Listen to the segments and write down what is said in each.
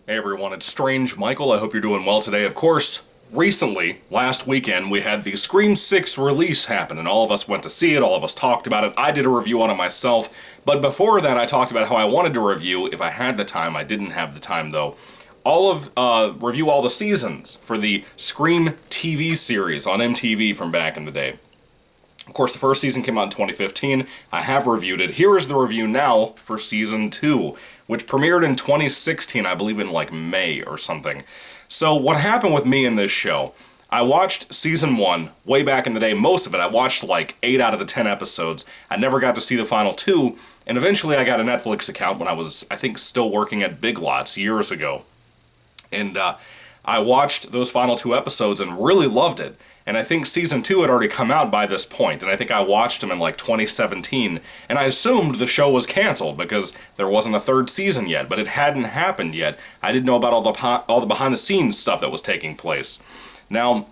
Hey everyone, it's Strange Michael. I hope you're doing well today. Of course, recently, last weekend, we had the Scream 6 release happen, and all of us went to see it, all of us talked about it. I did a review on it myself, but before that I talked about how I wanted to review, if I had the time. I didn't have the time though, review all the seasons for the Scream TV series on MTV from back in the day. Of course, the first season came out in 2015. I have reviewed it. Here is the review now for Season 2, which premiered in 2016, I believe in like May or something. So what happened with me in this show, I watched Season 1 way back in the day, most of it. I watched like 8 out of the 10 episodes. I never got to see the final 2, and eventually I got a Netflix account when I was, I think, still working at Big Lots years ago. And I watched those final 2 episodes and really loved it. And I think Season 2 had already come out by this point, and I think I watched them in like 2017, and I assumed the show was canceled because there wasn't a third season yet, but it hadn't happened yet. I didn't know about all the behind-the-scenes stuff that was taking place. Now,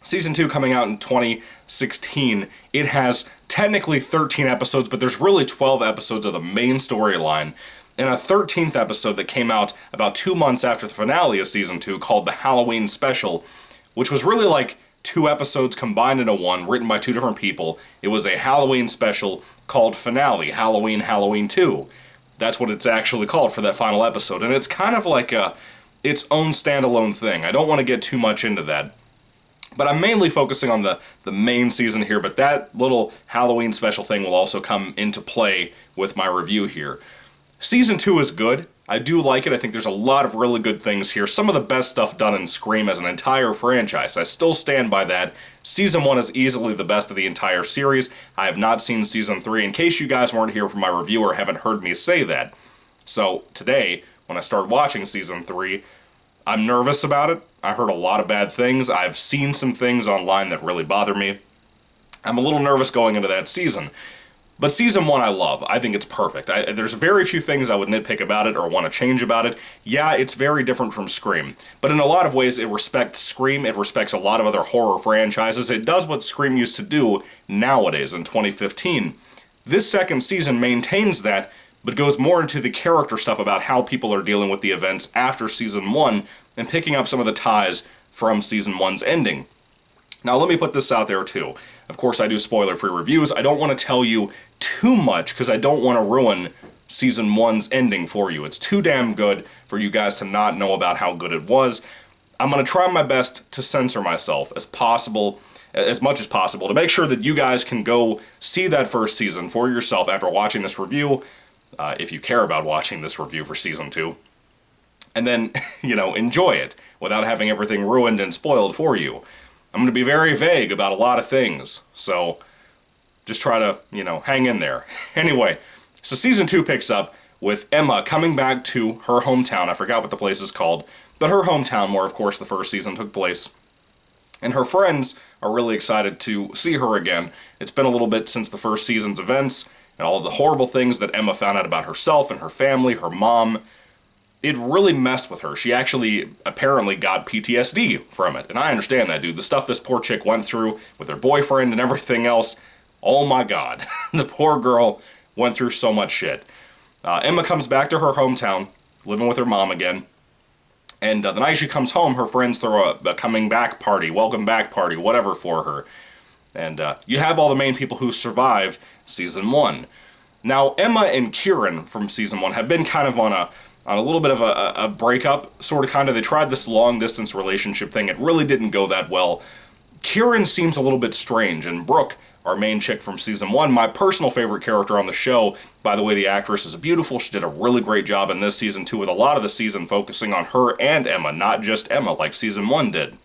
Season 2 coming out in 2016, it has technically 13 episodes, but there's really 12 episodes of the main storyline, and a 13th episode that came out about 2 months after the finale of Season 2 called the Halloween Special, which was really like 2 episodes combined into one, written by 2 different people. It was a Halloween special called Finale, Halloween 2. That's what it's actually called for that final episode, and it's kind of like its own standalone thing. I don't want to get too much into that, but I'm mainly focusing on the main season here, but that little Halloween special thing will also come into play with my review here. Season 2 is good. I do like it. I think there's a lot of really good things here. Some of the best stuff done in Scream as an entire franchise. I still stand by that. Season 1 is easily the best of the entire series. I have not seen Season 3, in case you guys weren't here for my review or haven't heard me say that. So today, when I start watching Season 3, I'm nervous about it. I heard a lot of bad things. I've seen some things online that really bother me. I'm a little nervous going into that season. But Season 1 I love. I think it's perfect. There's very few things I would nitpick about it or want to change about it. Yeah, it's very different from Scream. But in a lot of ways, it respects Scream. It respects a lot of other horror franchises. It does what Scream used to do nowadays in 2015. This second season maintains that, but goes more into the character stuff about how people are dealing with the events after Season 1 and picking up some of the ties from Season 1's ending. Now, let me put this out there, too. Of course, I do spoiler-free reviews. I don't want to tell you too much because I don't want to ruin Season 1's ending for you. It's too damn good for you guys to not know about how good it was. I'm going to try my best to censor myself as much as possible, to make sure that you guys can go see that first season for yourself after watching this review, if you care about watching this review for Season 2, and then, enjoy it without having everything ruined and spoiled for you. I'm going to be very vague about a lot of things, so just try to, hang in there. Anyway, so Season 2 picks up with Emma coming back to her hometown. I forgot what the place is called, but her hometown where, of course, the first season took place. And her friends are really excited to see her again. It's been a little bit since the first season's events, and all of the horrible things that Emma found out about herself and her family, her mom. It really messed with her. She actually apparently got PTSD from it. And I understand that, dude. The stuff this poor chick went through with her boyfriend and everything else. Oh my god. The poor girl went through so much shit. Emma comes back to her hometown, living with her mom again. And the night she comes home, her friends throw a coming back party, welcome back party, whatever for her. And you have all the main people who survived Season 1. Now, Emma and Kieran from Season 1 have been kind of on a little bit of a breakup, sort of kind of. They tried this long-distance relationship thing. It really didn't go that well. Kieran seems a little bit strange, and Brooke, our main chick from Season 1, my personal favorite character on the show, by the way, the actress is beautiful. She did a really great job in this Season 2, with a lot of the season focusing on her and Emma, not just Emma, like Season 1 did.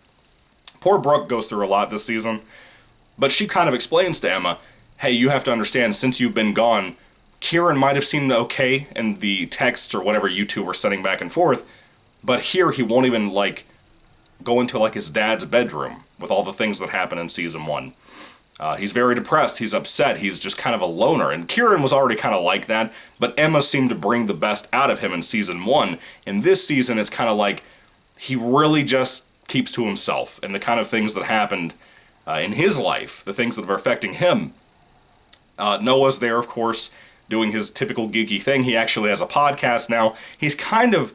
Poor Brooke goes through a lot this season, but she kind of explains to Emma, hey, you have to understand, since you've been gone, Kieran might have seemed okay in the texts or whatever you two were sending back and forth, but here he won't even, go into, his dad's bedroom with all the things that happen in Season 1. He's very depressed, he's upset, he's just kind of a loner, and Kieran was already kind of like that, but Emma seemed to bring the best out of him in Season 1. In this season, it's kind of like he really just keeps to himself, and the kind of things that happened in his life, the things that are affecting him. Noah's there, of course, doing his typical geeky thing. He actually has a podcast now. He's kind of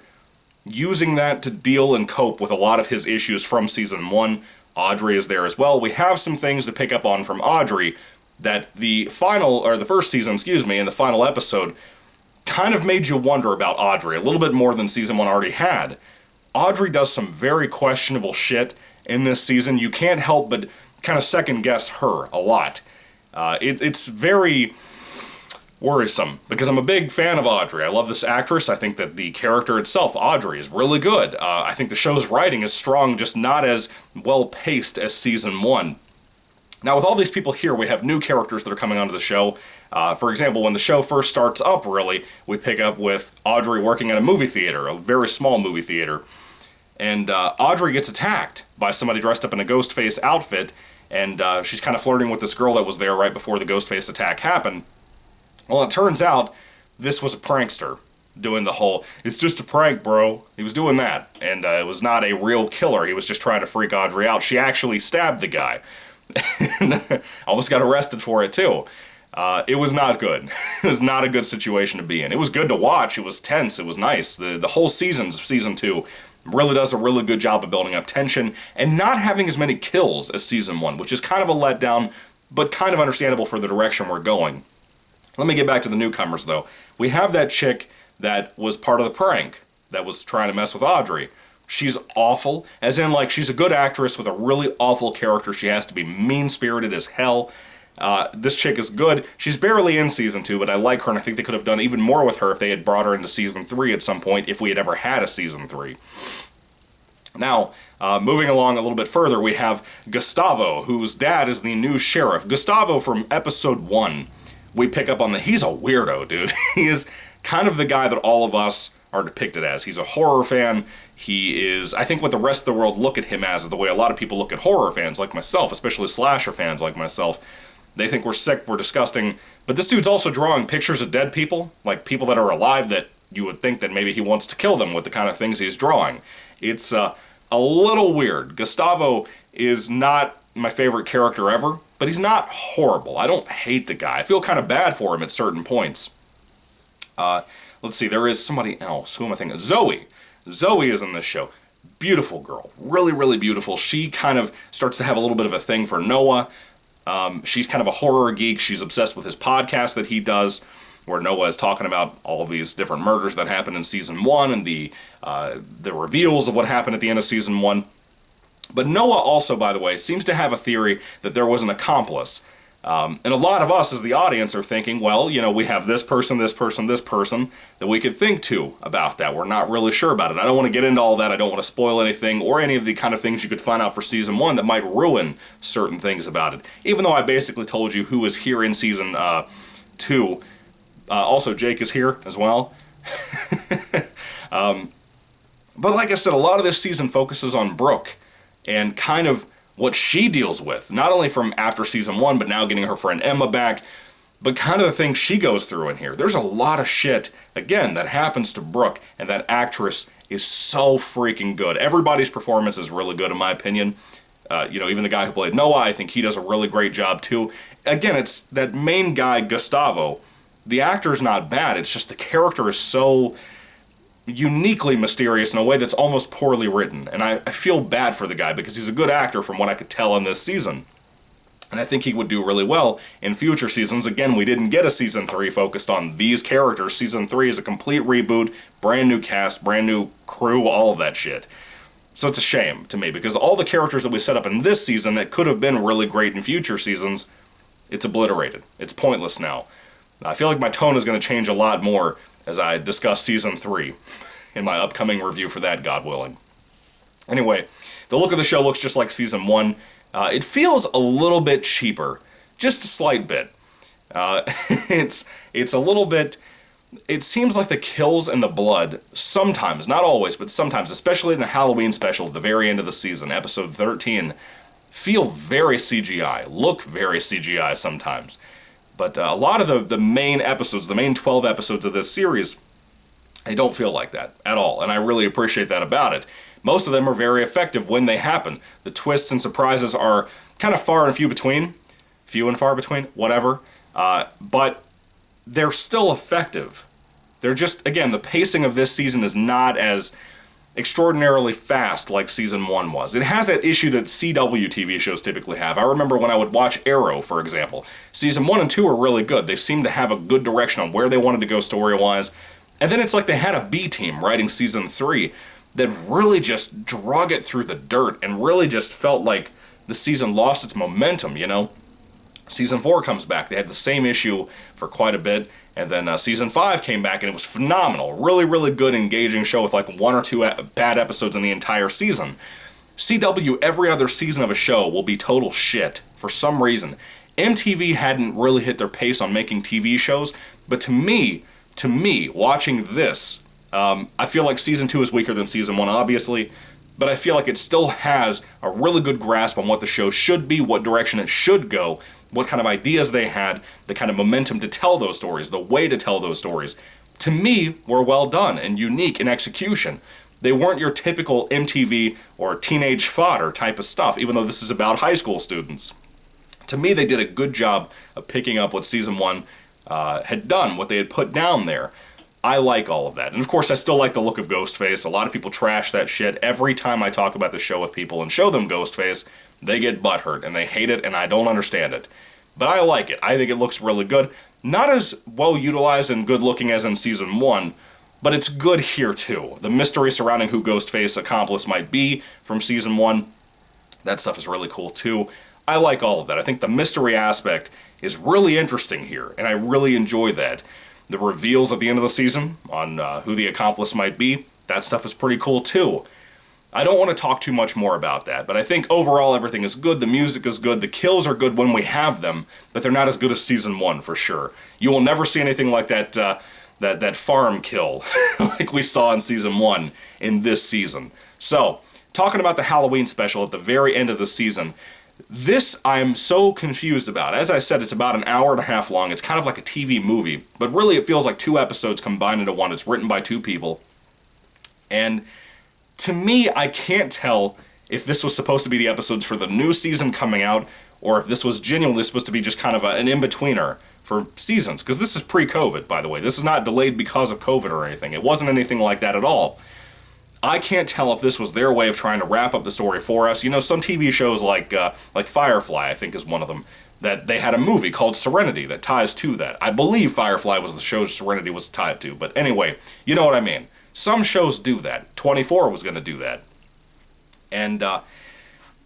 using that to deal and cope with a lot of his issues from season 1. Audrey is there as well. We have some things to pick up on from Audrey that the first season, in the final episode, kind of made you wonder about Audrey a little bit more than season 1 already had. Audrey does some very questionable shit in this season. You can't help but kind of second guess her a lot. It's very worrisome, because I'm a big fan of Audrey. I love this actress. I think that the character itself, Audrey, is really good. I think the show's writing is strong, just not as well-paced as season 1. Now, with all these people here, we have new characters that are coming onto the show. For example, when the show first starts up, really, we pick up with Audrey working at a movie theater, a very small movie theater. And Audrey gets attacked by somebody dressed up in a Ghostface outfit, and she's kind of flirting with this girl that was there right before the Ghostface attack happened. Well, it turns out this was a prankster doing the whole, it's just a prank, bro. He was doing that, and it was not a real killer. He was just trying to freak Audrey out. She actually stabbed the guy. And almost got arrested for it, too. It was not good. It was not a good situation to be in. It was good to watch. It was tense. It was nice. The whole season 2 really does a really good job of building up tension and not having as many kills as season 1, which is kind of a letdown, but kind of understandable for the direction we're going. Let me get back to the newcomers, though. We have that chick that was part of the prank, that was trying to mess with Audrey. She's awful, as in, like, she's a good actress with a really awful character. She has to be mean-spirited as hell. This chick is good. She's barely in season 2, but I like her, and I think they could have done even more with her if they had brought her into season 3 at some point, if we had ever had a season 3. Now, moving along a little bit further, we have Gustavo, whose dad is the new sheriff. Gustavo from episode 1. We pick up on he's a weirdo, dude. He is kind of the guy that all of us are depicted as. He's a horror fan. He is, I think what the rest of the world look at him as is the way a lot of people look at horror fans like myself, especially slasher fans like myself. They think we're sick, we're disgusting. But this dude's also drawing pictures of dead people, like people that are alive that you would think that maybe he wants to kill them with the kind of things he's drawing. It's a little weird. Gustavo is not my favorite character ever, but he's not horrible. I don't hate the guy. I feel kind of bad for him at certain points. Let's see, there is somebody else. Who am I thinking? Zoe. Zoe is in this show. Beautiful girl. Really, really beautiful. She kind of starts to have a little bit of a thing for Noah. She's kind of a horror geek. She's obsessed with his podcast that he does, where Noah is talking about all of these different murders that happened in season 1 and the reveals of what happened at the end of season 1. But Noah also, by the way, seems to have a theory that there was an accomplice. And a lot of us as the audience are thinking, well, you know, we have this person, this person, this person that we could think to about that. We're not really sure about it. I don't want to get into all that. I don't want to spoil anything or any of the kind of things you could find out for season 1 that might ruin certain things about it. Even though I basically told you who is here in season 2. Also, Jake is here as well. But like I said, a lot of this season focuses on Brooke and kind of what she deals with, not only from after season 1, but now getting her friend Emma back, but kind of the things she goes through in here. There's a lot of shit, again, that happens to Brooke, and that actress is so freaking good. Everybody's performance is really good, in my opinion. Even the guy who played Noah, I think he does a really great job, too. Again, it's that main guy, Gustavo. The actor's not bad, it's just the character is so uniquely mysterious in a way that's almost poorly written. And I feel bad for the guy because he's a good actor from what I could tell in this season. And I think he would do really well in future seasons. Again, we didn't get a season 3 focused on these characters. Season 3 is a complete reboot, brand new cast, brand new crew, all of that shit. So it's a shame to me because all the characters that we set up in this season that could have been really great in future seasons, it's obliterated. It's pointless now. I feel like my tone is going to change a lot more as I discuss season 3 in my upcoming review for that, God willing. Anyway, the look of the show looks just like season 1. It feels a little bit cheaper, just a slight bit. It's a little bit. It seems like the kills and the blood sometimes, not always, but sometimes, especially in the Halloween special at the very end of the season, episode 13, feel very CGI, look very CGI sometimes. But a lot of the main episodes, the main 12 episodes of this series, they don't feel like that at all, and I really appreciate that about it. Most of them are very effective when they happen. The twists and surprises are kind of far and far between, whatever, but they're still effective. They're just, again, the pacing of this season is not as extraordinarily fast like season 1 was. It has that issue that CW TV shows typically have. I remember when I would watch Arrow, for example. Season 1 and 2 are really good. They seem to have a good direction on where they wanted to go story-wise. And then it's like they had a B team writing season 3 that really just drug it through the dirt and really just felt like the season lost its momentum, you know? Season 4 comes back. They had the same issue for quite a bit. And then Season 5 came back and it was phenomenal. Really, really good, engaging show with like 1 or 2 bad episodes in the entire season. CW, every other season of a show will be total shit for some reason. MTV hadn't really hit their pace on making TV shows, but to me, watching this, I feel like Season 2 is weaker than Season 1, obviously, but I feel like it still has a really good grasp on what the show should be, what direction it should go, what kind of ideas they had, the kind of momentum to tell those stories, the way to tell those stories. To me, were well done and unique in execution. They weren't your typical MTV or teenage fodder type of stuff, even though this is about high school students. To me, they did a good job of picking up what Season 1 had done, what they had put down there. I like all of that. And of course, I still like the look of Ghostface. A lot of people trash that shit. Every time I talk about the show with people and show them Ghostface, they get butthurt and they hate it and I don't understand it. But I like it. I think it looks really good. Not as well utilized and good looking as in Season 1, but it's good here too. The mystery surrounding who Ghostface's accomplice might be from Season 1, that stuff is really cool too. I like all of that. I think the mystery aspect is really interesting here, and I really enjoy that. The reveals at the end of the season on who the accomplice might be, that stuff is pretty cool too. I don't want to talk too much more about that, but I think overall everything is good, the music is good, the kills are good when we have them, but they're not as good as Season 1 for sure. You will never see anything like that farm kill like we saw in Season 1 in this season. So, talking about the Halloween special at the very end of the season, this I'm so confused about. As I said, it's about an hour and a half long. It's kind of like a TV movie, but really it feels like 2 episodes combined into one. It's written by 2 people. And to me, I can't tell if this was supposed to be the episodes for the new season coming out, or if this was genuinely supposed to be just kind of an in-betweener for seasons. Because this is pre-COVID, by the way. This is not delayed because of COVID or anything. It wasn't anything like that at all. I can't tell if this was their way of trying to wrap up the story for us. You know, some TV shows like Firefly, I think is one of them, that they had a movie called Serenity that ties to that. I believe Firefly was the show Serenity was tied to, but anyway, you know what I mean. Some shows do that. 24 was going to do that. And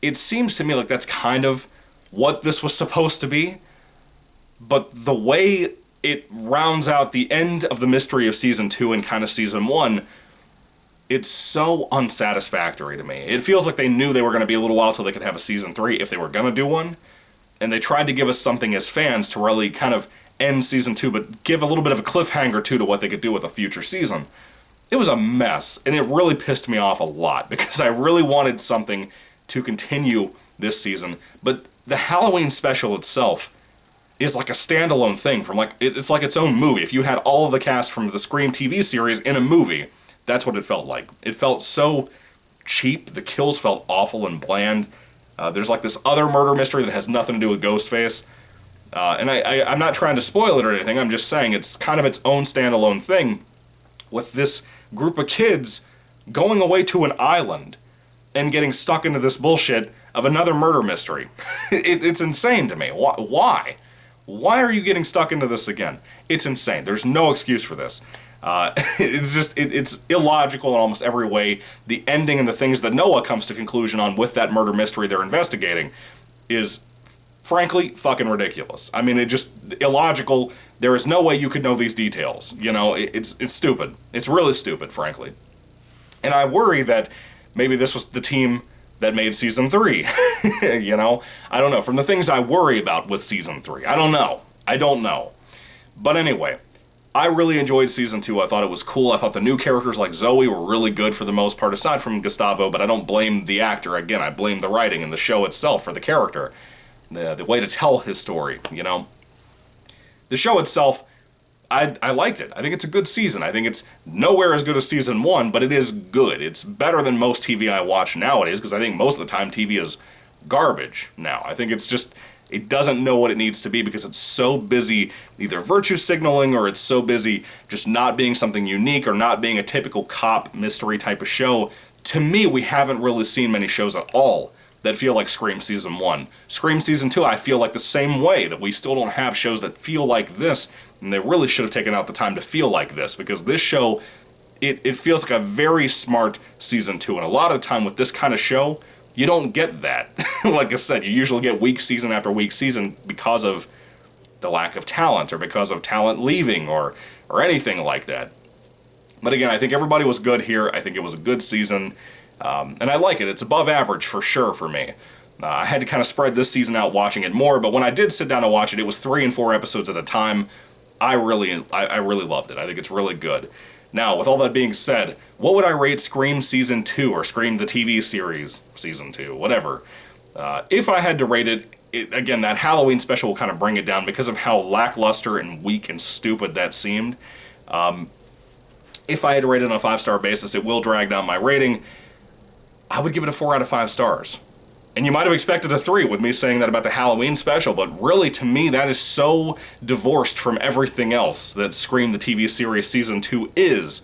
it seems to me like that's kind of what this was supposed to be, but the way it rounds out the end of the mystery of Season 2 and kind of Season 1, it's so unsatisfactory to me. It feels like they knew they were going to be a little while till they could have a Season 3 if they were going to do one, and they tried to give us something as fans to really kind of end Season 2, but give a little bit of a cliffhanger too to what they could do with a future season. It was a mess, and it really pissed me off a lot, because I really wanted something to continue this season, but the Halloween special itself is like a standalone thing from it's like its own movie. If you had all of the cast from the Scream TV series in a movie, that's what it felt like. It felt so cheap, the kills felt awful and bland. There's like this other murder mystery that has nothing to do with Ghostface, and I'm not trying to spoil it or anything, I'm just saying it's kind of its own standalone thing, with this group of kids going away to an island and getting stuck into this bullshit of another murder mystery. It's insane to me. Why? Why are you getting stuck into this again? It's insane. There's no excuse for this. It's illogical in almost every way. The ending and the things that Noah comes to conclusion on with that murder mystery they're investigating is frankly fucking ridiculous. I mean, it's just illogical. There is no way you could know these details. You know, it's stupid. It's really stupid, frankly. And I worry that maybe this was the team that made Season 3. You know? I don't know. From the things I worry about with Season 3. I don't know. But anyway, I really enjoyed Season 2. I thought it was cool. I thought the new characters like Zoe were really good for the most part, aside from Gustavo, but I don't blame the actor. Again, I blame the writing and the show itself for the character. The way to tell his story, you know? The show itself, I liked it. I think it's a good season. I think it's nowhere as good as Season 1, but it is good. It's better than most TV I watch nowadays, because I think most of the time TV is garbage now. I think it's just it doesn't know what it needs to be because it's so busy either virtue signaling or it's so busy just not being something unique or not being a typical cop mystery type of show. To me, we haven't really seen many shows at all that feel like Scream Season 1. Scream Season 2, I feel like the same way, that we still don't have shows that feel like this, and they really should have taken out the time to feel like this, because this show, it feels like a very smart Season 2, and a lot of the time with this kind of show, you don't get that. Like I said, you usually get weak season after weak season because of the lack of talent, or because of talent leaving, or anything like that. But again, I think everybody was good here. I think it was a good season. And I like it. It's above average for sure for me. I had to kind of spread this season out watching it more, but when I did sit down and watch it, it was 3 and 4 episodes at a time. I really loved it. I think it's really good. Now, with all that being said, what would I rate Scream Season 2, or Scream the TV series Season 2, whatever? If I had to rate it, again, that Halloween special will kind of bring it down because of how lackluster and weak and stupid that seemed. If I had to rate it on a 5-star basis, it will drag down my rating. I would give it a 4 out of 5 stars. And you might have expected a 3 with me saying that about the Halloween special, but really, to me, that is so divorced from everything else that Scream the TV series Season 2 is,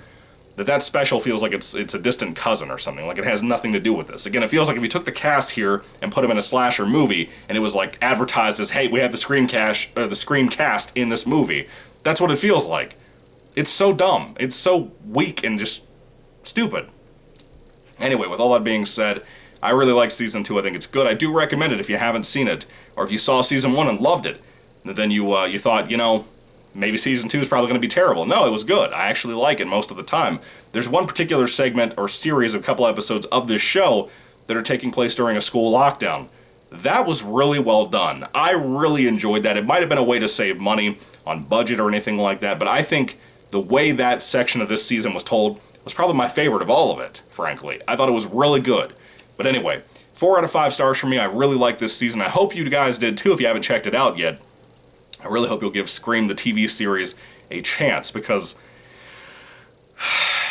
that special feels like it's a distant cousin or something, like it has nothing to do with this. Again, it feels like if you took the cast here and put them in a slasher movie, and it was like advertised as, hey, we have the Scream cast in this movie. That's what it feels like. It's so dumb. It's so weak and just stupid. Anyway, with all that being said, I really like Season 2. I think it's good. I do recommend it if you haven't seen it, or if you saw Season 1 and loved it, and then you thought, maybe Season 2 is probably going to be terrible. No, it was good. I actually like it most of the time. There's one particular segment or series of couple episodes of this show that are taking place during a school lockdown. That was really well done. I really enjoyed that. It might have been a way to save money on budget or anything like that, but I think the way that section of this season was told was probably my favorite of all of it, frankly. I thought it was really good. But anyway, 4 out of 5 stars for me. I really like this season. I hope you guys did too if you haven't checked it out yet. I really hope you'll give Scream the TV series a chance, because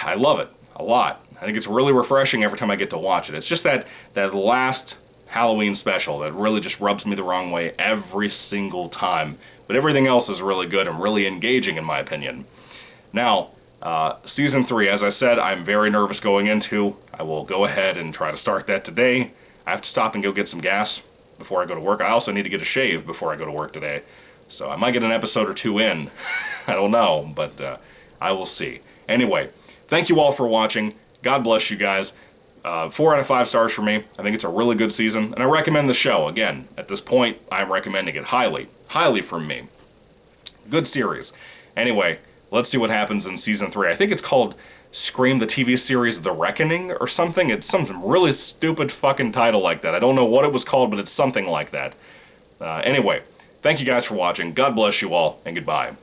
I love it a lot. I think it's really refreshing every time I get to watch it. It's just that last Halloween special that really just rubs me the wrong way every single time. But everything else is really good and really engaging in my opinion. Now, Season 3, as I said, I'm very nervous going into. I will go ahead and try to start that today. I have to stop and go get some gas before I go to work. I also need to get a shave before I go to work today. So I might get an episode or 2 in. I don't know, but I will see. Anyway, thank you all for watching. God bless you guys. 4 out of 5 stars for me. I think it's a really good season, and I recommend the show. Again, at this point, I'm recommending it highly. Highly from me. Good series. Anyway, let's see what happens in Season 3. I think it's called Scream the TV series The Reckoning or something. It's some really stupid fucking title like that. I don't know what it was called, but it's something like that. Anyway, thank you guys for watching. God bless you all, and goodbye.